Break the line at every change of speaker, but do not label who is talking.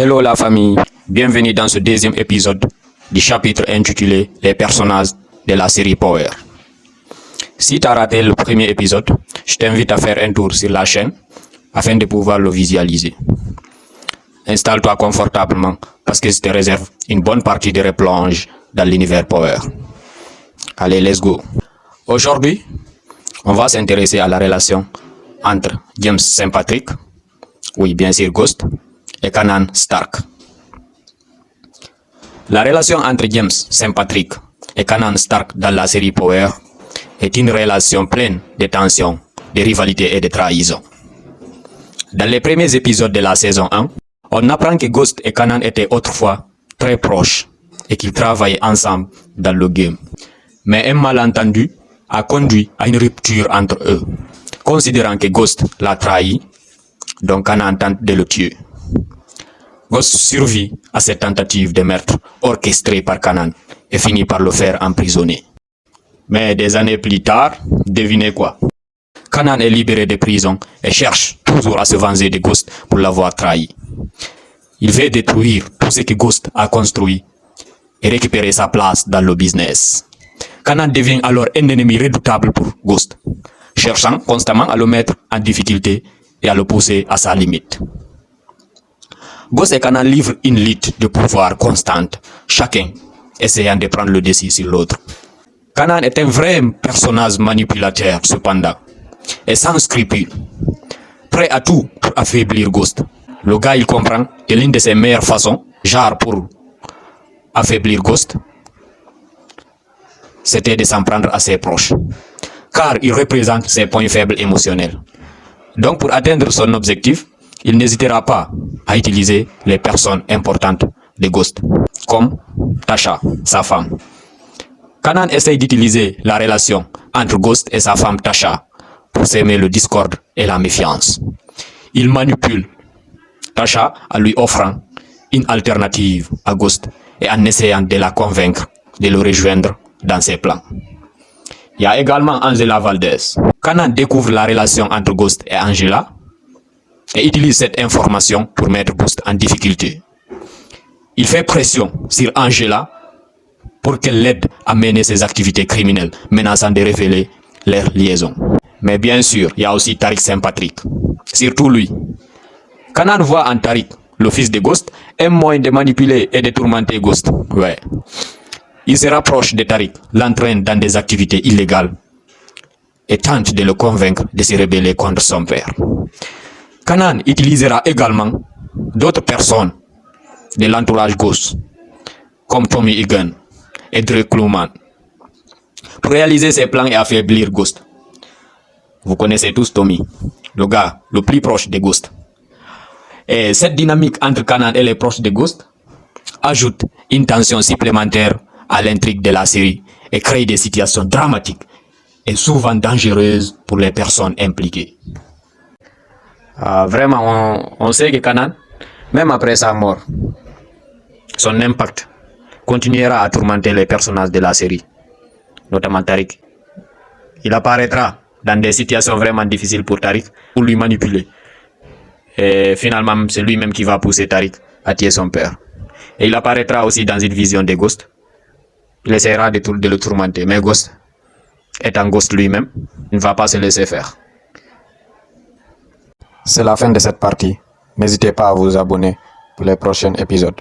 Hello la famille, bienvenue dans ce deuxième épisode du chapitre intitulé Les personnages de la série Power. Si tu as raté le premier épisode, je t'invite à faire un tour sur la chaîne afin de pouvoir le visualiser. Installe-toi confortablement parce que je te réserve une bonne partie de replonge dans l'univers Power. Allez, let's go. Aujourd'hui, on va s'intéresser à la relation entre James St. Patrick, oui bien sûr Ghost, et Kanan Stark. La relation entre James St. Patrick et Kanan Stark dans la série Power est une relation pleine de tensions, de rivalité et de trahison. Dans les premiers épisodes de la saison 1, on apprend que Ghost et Kanan étaient autrefois très proches et qu'ils travaillaient ensemble dans le game. Mais un malentendu a conduit à une rupture entre eux, considérant que Ghost l'a trahi, donc Kanan tente de le tuer. Ghost survit à cette tentative de meurtre orchestrée par Kanan et finit par le faire emprisonner. Mais des années plus tard, devinez quoi? Kanan est libéré de prison et cherche toujours à se venger de Ghost pour l'avoir trahi. Il veut détruire tout ce que Ghost a construit et récupérer sa place dans le business. Kanan devient alors un ennemi redoutable pour Ghost, cherchant constamment à le mettre en difficulté et à le pousser à sa limite. Ghost et Kanan livrent une lutte de pouvoir constante, chacun essayant de prendre le dessus sur l'autre. Kanan est un vrai personnage manipulateur cependant, et sans scrupules, prêt à tout pour affaiblir Ghost. Le gars il comprend que l'une de ses meilleures façons, genre pour affaiblir Ghost, c'était de s'en prendre à ses proches, car il représente ses points faibles émotionnels. Donc pour atteindre son objectif, il n'hésitera pas à utiliser les personnes importantes de Ghost, comme Tasha, sa femme. Kanan essaye d'utiliser la relation entre Ghost et sa femme Tasha pour s'aimer le discorde et la méfiance. Il manipule Tasha en lui offrant une alternative à Ghost et en essayant de la convaincre de le rejoindre dans ses plans. Il y a également Angela Valdez. Kanan découvre la relation entre Ghost et Angela et utilise cette information pour mettre Ghost en difficulté. Il fait pression sur Angela pour qu'elle l'aide à mener ses activités criminelles, menaçant de révéler leur liaison. Mais bien sûr, il y a aussi Tariq St. Patrick. Surtout lui. Kanan voit en Tariq, le fils de Ghost, un moyen de manipuler et de tourmenter Ghost. Ouais. Il se rapproche de Tariq, l'entraîne dans des activités illégales et tente de le convaincre de se rebeller contre son père. Kanan utilisera également d'autres personnes de l'entourage Ghost, comme Tommy Egan et Drake Cluman, pour réaliser ses plans et affaiblir Ghost. Vous connaissez tous Tommy, le gars le plus proche de Ghost. Et cette dynamique entre Kanan et les proches de Ghost ajoute une tension supplémentaire à l'intrigue de la série et crée des situations dramatiques et souvent dangereuses pour les personnes impliquées. Vraiment, on sait que Kanan, même après sa mort, son impact continuera à tourmenter les personnages de la série, notamment Tariq. Il apparaîtra dans des situations vraiment difficiles pour Tariq, pour lui manipuler. Et finalement, c'est lui-même qui va pousser Tariq à tuer son père. Et il apparaîtra aussi dans une vision de Ghost. Il essaiera de le tourmenter, mais Ghost, étant Ghost lui-même, il ne va pas se laisser faire. C'est la fin de cette partie. N'hésitez pas à vous abonner pour les prochains épisodes.